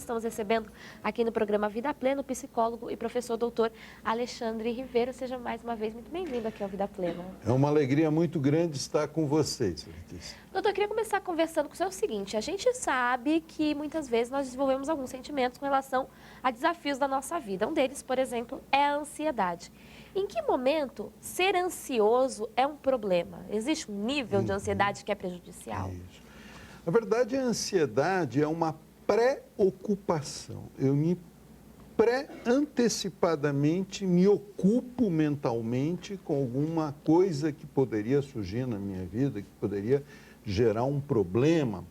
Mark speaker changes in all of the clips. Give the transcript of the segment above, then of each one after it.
Speaker 1: estamos recebendo aqui no programa Vida Plena o psicólogo e professor doutor Alexandre Rivera. Seja mais uma vez muito bem-vindo aqui ao Vida Plena.
Speaker 2: É uma alegria muito grande estar com vocês, Letícia.
Speaker 1: Doutor, eu queria começar conversando com o senhor o seguinte: a gente sabe que muitas vezes nós desenvolvemos alguns sentimentos com relação a desafios da nossa vida. Um deles, por exemplo, é a ansiedade. Em que momento ser ansioso é um problema? Existe um nível de ansiedade que é prejudicial?
Speaker 2: Isso. Na verdade, a ansiedade é uma preocupação. Eu antecipadamente me ocupo mentalmente com alguma coisa que poderia surgir na minha vida, que poderia gerar um problema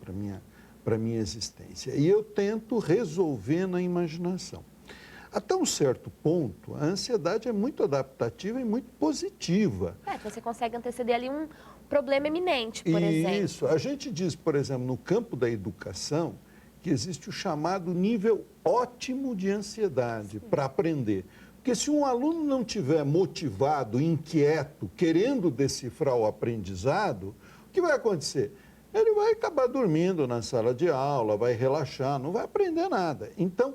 Speaker 2: para minha existência. E eu tento resolver na imaginação. Até um certo ponto, a ansiedade é muito adaptativa e muito positiva.
Speaker 1: Você consegue anteceder ali um problema eminente, por exemplo.
Speaker 2: Isso. A gente diz, por exemplo, no campo da educação, que existe o chamado nível ótimo de ansiedade para aprender. Porque se um aluno não estiver motivado, inquieto, querendo decifrar o aprendizado, o que vai acontecer? Ele vai acabar dormindo na sala de aula, vai relaxar, não vai aprender nada. Então,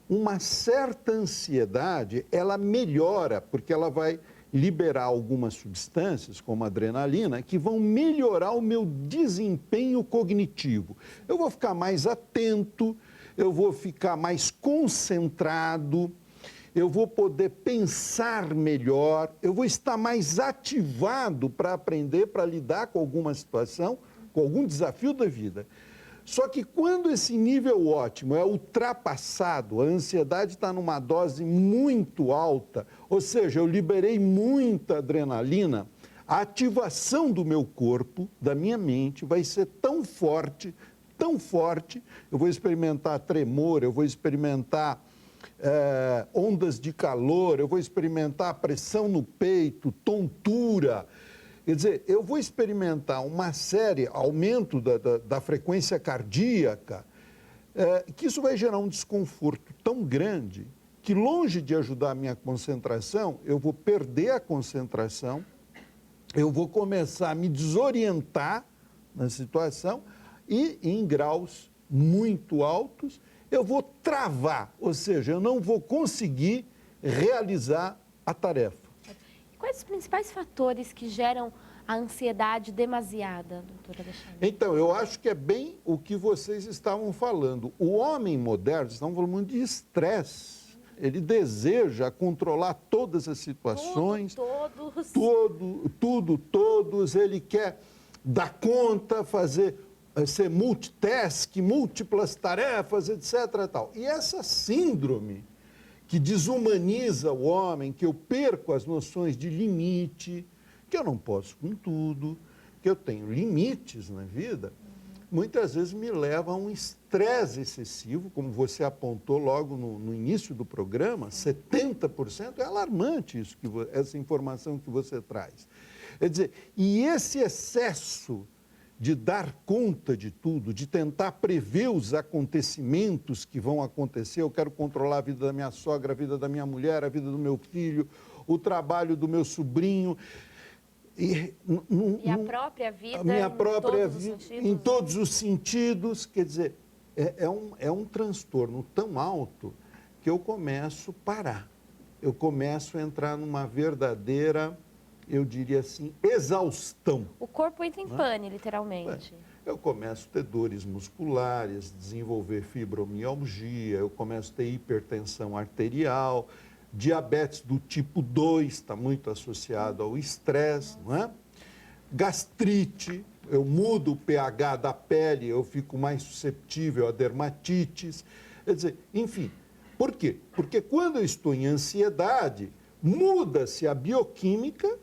Speaker 2: uma certa ansiedade, ela melhora, porque ela vai liberar algumas substâncias, como a adrenalina, que vão melhorar o meu desempenho cognitivo. Eu vou ficar mais atento, eu vou ficar mais concentrado, eu vou poder pensar melhor, eu vou estar mais ativado para aprender, para lidar com alguma situação, com algum desafio da vida. Só que quando esse nível ótimo é ultrapassado, a ansiedade está numa dose muito alta, ou seja, eu liberei muita adrenalina, a ativação do meu corpo, da minha mente, vai ser tão forte, eu vou experimentar tremor, eu vou experimentar ondas de calor, eu vou experimentar pressão no peito, tontura. Quer dizer, eu vou experimentar uma série, aumento da frequência cardíaca, que isso vai gerar um desconforto tão grande que, longe de ajudar a minha concentração, eu vou perder a concentração, eu vou começar a me desorientar na situação e, em graus muito altos, eu vou travar, ou seja, eu não vou conseguir realizar a tarefa.
Speaker 1: Quais os principais fatores que geram a ansiedade demasiada, doutora Alexandre?
Speaker 2: Então, eu acho que é bem o que vocês estavam falando. O homem moderno, estamos falando muito de estresse. Ele deseja controlar todas as situações. Todos. Ele quer dar conta, ser multitask, múltiplas tarefas, etc. Tal. E essa síndrome que desumaniza o homem, que eu perco as noções de limite, que eu não posso com tudo, que eu tenho limites na vida, muitas vezes me leva a um estresse excessivo, como você apontou logo no início do programa, 70%, é alarmante isso, essa informação que você traz. Quer dizer, e esse excesso de dar conta de tudo, de tentar prever os acontecimentos que vão acontecer. Eu quero controlar a vida da minha sogra, a vida da minha mulher, a vida do meu filho, o trabalho do meu sobrinho.
Speaker 1: E a própria vida,
Speaker 2: a minha própria vida, em
Speaker 1: né?
Speaker 2: todos os sentidos. Quer dizer, é um transtorno tão alto que eu começo a parar. Eu começo a entrar numa verdadeira, eu diria assim, exaustão.
Speaker 1: O corpo entra em pane, literalmente.
Speaker 2: Eu começo a ter dores musculares, desenvolver fibromialgia, eu começo a ter hipertensão arterial, diabetes do tipo 2, está muito associado ao estresse, não é? Gastrite, eu mudo o pH da pele, eu fico mais susceptível a dermatites. Quer dizer, enfim, por quê? Porque quando eu estou em ansiedade, muda-se a bioquímica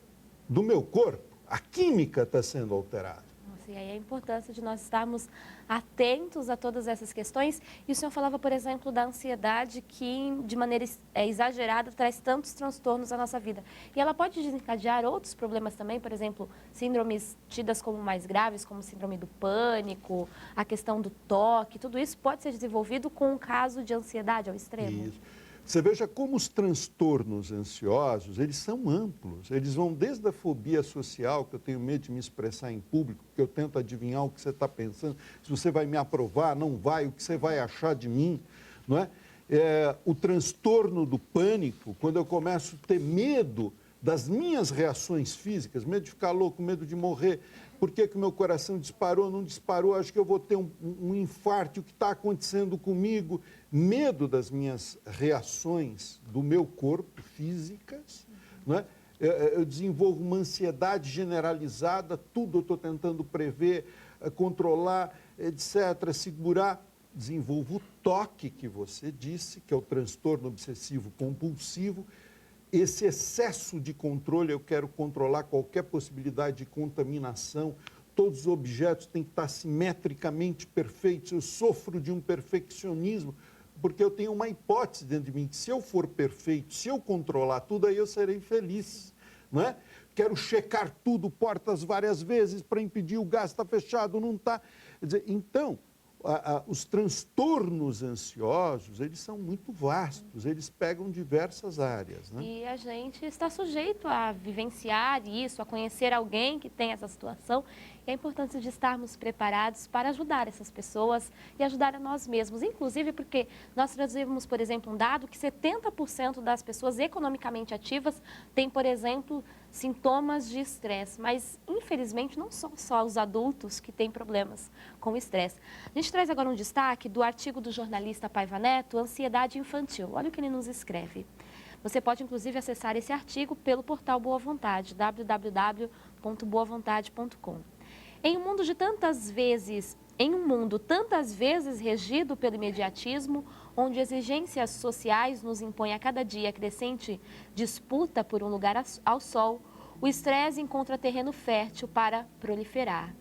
Speaker 2: do meu corpo. A química está sendo alterada.
Speaker 1: Nossa, e aí a importância de nós estarmos atentos a todas essas questões. E o senhor falava, por exemplo, da ansiedade que, de maneira exagerada, traz tantos transtornos à nossa vida. E ela pode desencadear outros problemas também, por exemplo, síndromes tidas como mais graves, como síndrome do pânico, a questão do toque, tudo isso pode ser desenvolvido com um caso de ansiedade ao extremo?
Speaker 2: Isso. Você veja como os transtornos ansiosos, eles são amplos. Eles vão desde a fobia social, que eu tenho medo de me expressar em público, que eu tento adivinhar o que você está pensando, se você vai me aprovar, não vai, o que você vai achar de mim, não é? O transtorno do pânico, quando eu começo a ter medo das minhas reações físicas, medo de ficar louco, medo de morrer, por que que meu coração disparou, não disparou, acho que eu vou ter um infarto, o que está acontecendo comigo? Medo das minhas reações do meu corpo, físicas, não é? Eu desenvolvo uma ansiedade generalizada, tudo eu estou tentando prever, controlar, etc., segurar. Desenvolvo o toque que você disse, que é o transtorno obsessivo compulsivo. Esse excesso de controle, eu quero controlar qualquer possibilidade de contaminação, todos os objetos têm que estar simetricamente perfeitos, eu sofro de um perfeccionismo, porque eu tenho uma hipótese dentro de mim, que se eu for perfeito, se eu controlar tudo, aí eu serei feliz, não é? Quero checar tudo, portas várias vezes, para impedir o gás está fechado, não está. Então, os transtornos ansiosos, eles são muito vastos, eles pegam diversas áreas, né?
Speaker 1: E a gente está sujeito a vivenciar isso, a conhecer alguém que tem essa situação. E a importância de estarmos preparados para ajudar essas pessoas e ajudar a nós mesmos. Inclusive porque nós trazemos, por exemplo, um dado que 70% das pessoas economicamente ativas têm, por exemplo, sintomas de estresse. Mas, infelizmente, não são só os adultos que têm problemas com estresse. A gente traz agora um destaque do artigo do jornalista Paiva Neto, Ansiedade Infantil. Olha o que ele nos escreve. Você pode, inclusive, acessar esse artigo pelo portal Boa Vontade, www.boavontade.com. Em um mundo tantas vezes regido pelo imediatismo, onde exigências sociais nos impõem a cada dia crescente disputa por um lugar ao sol, o estresse encontra terreno fértil para proliferar.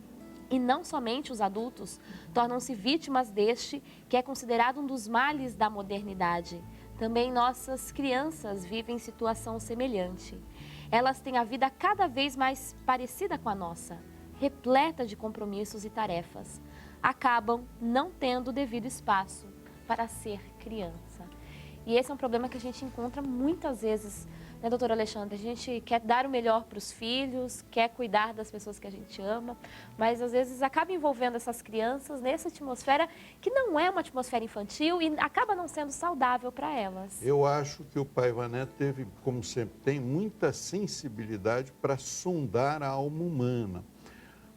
Speaker 1: E não somente os adultos tornam-se vítimas deste, que é considerado um dos males da modernidade. Também nossas crianças vivem situação semelhante. Elas têm a vida cada vez mais parecida com a nossa, repleta de compromissos e tarefas. Acabam não tendo o devido espaço para ser criança. E esse é um problema que a gente encontra muitas vezes, né, doutora Alexandra? A gente quer dar o melhor para os filhos, quer cuidar das pessoas que a gente ama, mas às vezes acaba envolvendo essas crianças nessa atmosfera que não é uma atmosfera infantil e acaba não sendo saudável para elas.
Speaker 2: Eu acho que o Paiva Neto teve, como sempre tem, muita sensibilidade para sondar a alma humana.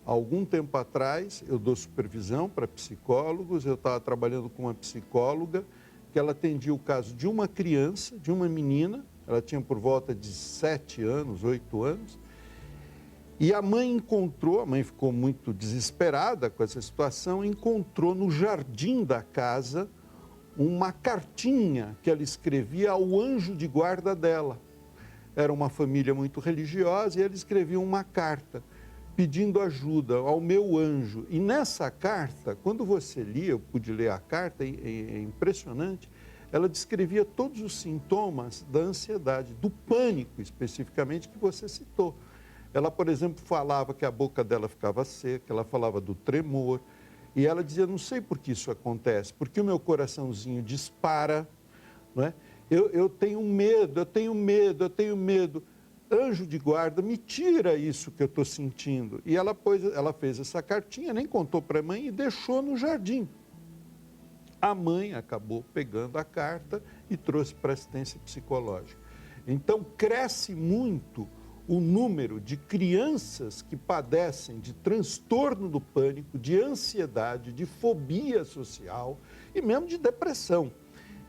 Speaker 2: Algum tempo atrás, eu dou supervisão para psicólogos, eu estava trabalhando com uma psicóloga que ela atendia o caso de uma criança, de uma menina, ela tinha por volta de 7 anos, 8 anos, e a mãe ficou muito desesperada com essa situação, encontrou no jardim da casa uma cartinha que ela escrevia ao anjo de guarda dela. Era uma família muito religiosa e ela escrevia uma carta pedindo ajuda ao meu anjo. E nessa carta, quando você lia, eu pude ler a carta, é impressionante, ela descrevia todos os sintomas da ansiedade, do pânico especificamente que você citou. Ela, por exemplo, falava que a boca dela ficava seca, ela falava do tremor, e ela dizia, não sei por que isso acontece, porque o meu coraçãozinho dispara, não é? Eu tenho medo, eu tenho medo, eu tenho medo. Anjo de guarda, me tira isso que eu estou sentindo. E ela fez essa cartinha, nem contou para a mãe e deixou no jardim. A mãe acabou pegando a carta e trouxe para assistência psicológica. Então, cresce muito o número de crianças que padecem de transtorno do pânico, de ansiedade, de fobia social e mesmo de depressão.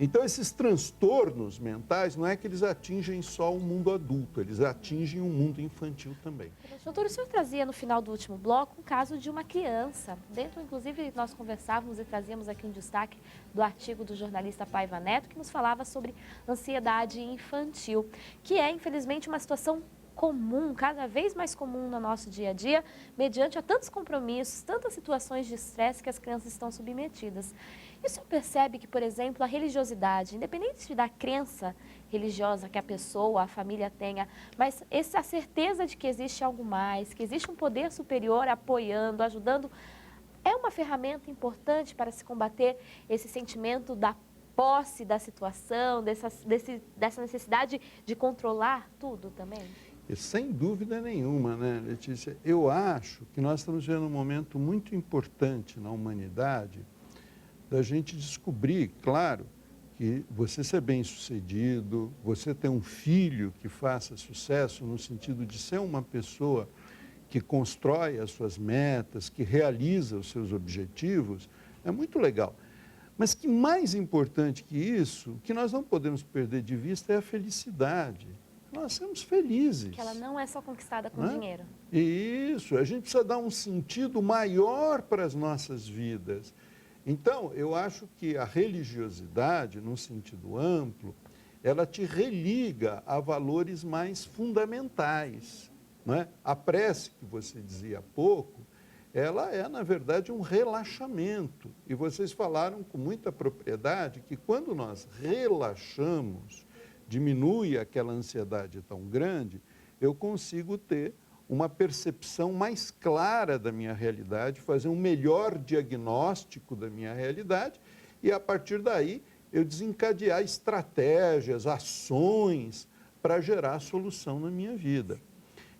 Speaker 2: Então, esses transtornos mentais não é que eles atingem só o mundo adulto, eles atingem o mundo infantil também.
Speaker 1: Doutor, o senhor trazia no final do último bloco um caso de uma criança. Dentro, inclusive, nós conversávamos e trazíamos aqui um destaque do artigo do jornalista Paiva Neto, que nos falava sobre ansiedade infantil, que é, infelizmente, uma situação comum, cada vez mais comum no nosso dia a dia, mediante a tantos compromissos, tantas situações de estresse que as crianças estão submetidas. E o senhor percebe que, por exemplo, a religiosidade, independente da crença religiosa que a pessoa, a família tenha, mas a certeza de que existe algo mais, que existe um poder superior apoiando, ajudando, é uma ferramenta importante para se combater esse sentimento da posse da situação, dessa necessidade de controlar tudo também?
Speaker 2: E sem dúvida nenhuma, né, Letícia? Eu acho que nós estamos vivendo um momento muito importante na humanidade da gente descobrir, claro, que você ser bem-sucedido, você ter um filho que faça sucesso no sentido de ser uma pessoa que constrói as suas metas, que realiza os seus objetivos, é muito legal. Mas que mais importante que isso, que nós não podemos perder de vista é a felicidade. Nós somos felizes.
Speaker 1: Que ela não é só conquistada com
Speaker 2: Né?
Speaker 1: dinheiro.
Speaker 2: Isso, a gente precisa dar um sentido maior para as nossas vidas. Então, eu acho que a religiosidade, num sentido amplo, ela te religa a valores mais fundamentais. Não é? A prece, que você dizia há pouco, ela é, na verdade, um relaxamento. E vocês falaram com muita propriedade que quando nós relaxamos, diminui aquela ansiedade tão grande, eu consigo ter uma percepção mais clara da minha realidade, fazer um melhor diagnóstico da minha realidade e, a partir daí, eu desencadear estratégias, ações para gerar solução na minha vida.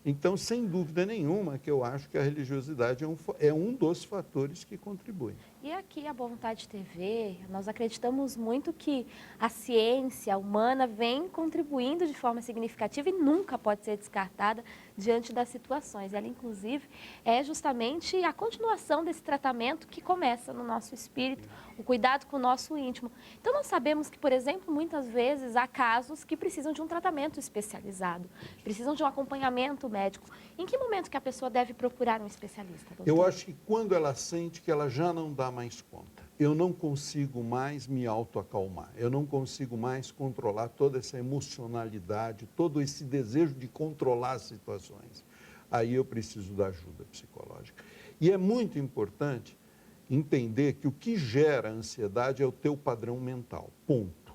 Speaker 2: Então, sem dúvida nenhuma, que eu acho que a religiosidade é um dos fatores que contribuem.
Speaker 1: E aqui a Boa Vontade TV, nós acreditamos muito que a ciência humana vem contribuindo de forma significativa e nunca pode ser descartada diante das situações. Ela, inclusive, é justamente a continuação desse tratamento que começa no nosso espírito, o cuidado com o nosso íntimo. Então, nós sabemos que, por exemplo, muitas vezes há casos que precisam de um tratamento especializado, precisam de um acompanhamento médico. Em que momento que a pessoa deve procurar um especialista, doutor?
Speaker 2: Eu acho que quando ela sente que ela já não dá mais conta, eu não consigo mais me autoacalmar, eu não consigo mais controlar toda essa emocionalidade, todo esse desejo de controlar as situações, aí eu preciso da ajuda psicológica. E é muito importante entender que o que gera ansiedade é o teu padrão mental, ponto.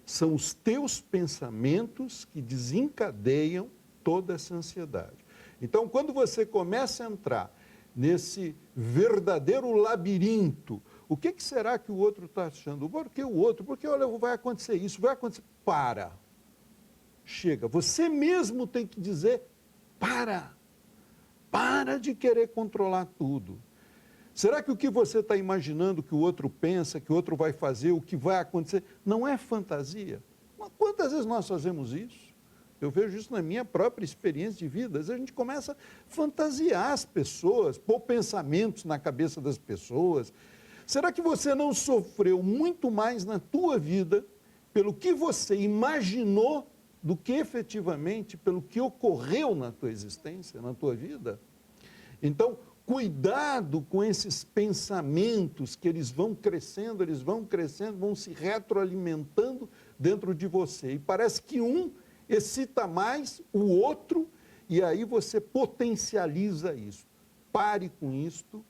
Speaker 2: São os teus pensamentos que desencadeiam toda essa ansiedade. Então, quando você começa a entrar nesse verdadeiro labirinto, o que será que o outro está achando? Por que o outro? Porque, olha, vai acontecer isso, vai acontecer... Para. Chega. Você mesmo tem que dizer, para. Para de querer controlar tudo. Será que o que você está imaginando que o outro pensa, que o outro vai fazer, o que vai acontecer, não é fantasia? Mas quantas vezes nós fazemos isso? Eu vejo isso na minha própria experiência de vida. Às vezes a gente começa a fantasiar as pessoas, pôr pensamentos na cabeça das pessoas. Será que você não sofreu muito mais na tua vida pelo que você imaginou do que efetivamente pelo que ocorreu na tua existência, na tua vida? Então, cuidado com esses pensamentos que eles vão crescendo, vão se retroalimentando dentro de você. E parece que um excita mais o outro e aí você potencializa isso. Pare com isto,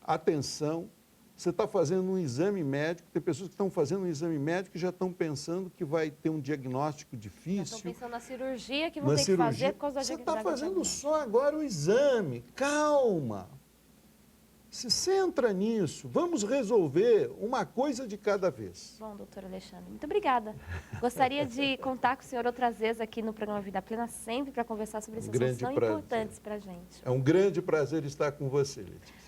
Speaker 2: atenção, você está fazendo um exame médico, tem pessoas que estão fazendo um exame médico e já estão pensando que vai ter um diagnóstico difícil. Já
Speaker 1: estão pensando na cirurgia que vão ter que fazer por causa da
Speaker 2: Você está fazendo só agora o exame, calma. Se centra nisso, vamos resolver uma coisa de cada vez.
Speaker 1: Bom, doutor Alexandre, muito obrigada. Gostaria de contar com o senhor outras vezes aqui no programa Vida Plena, sempre para conversar sobre esses assuntos tão importantes para a gente.
Speaker 2: É um grande prazer estar com você, Letícia.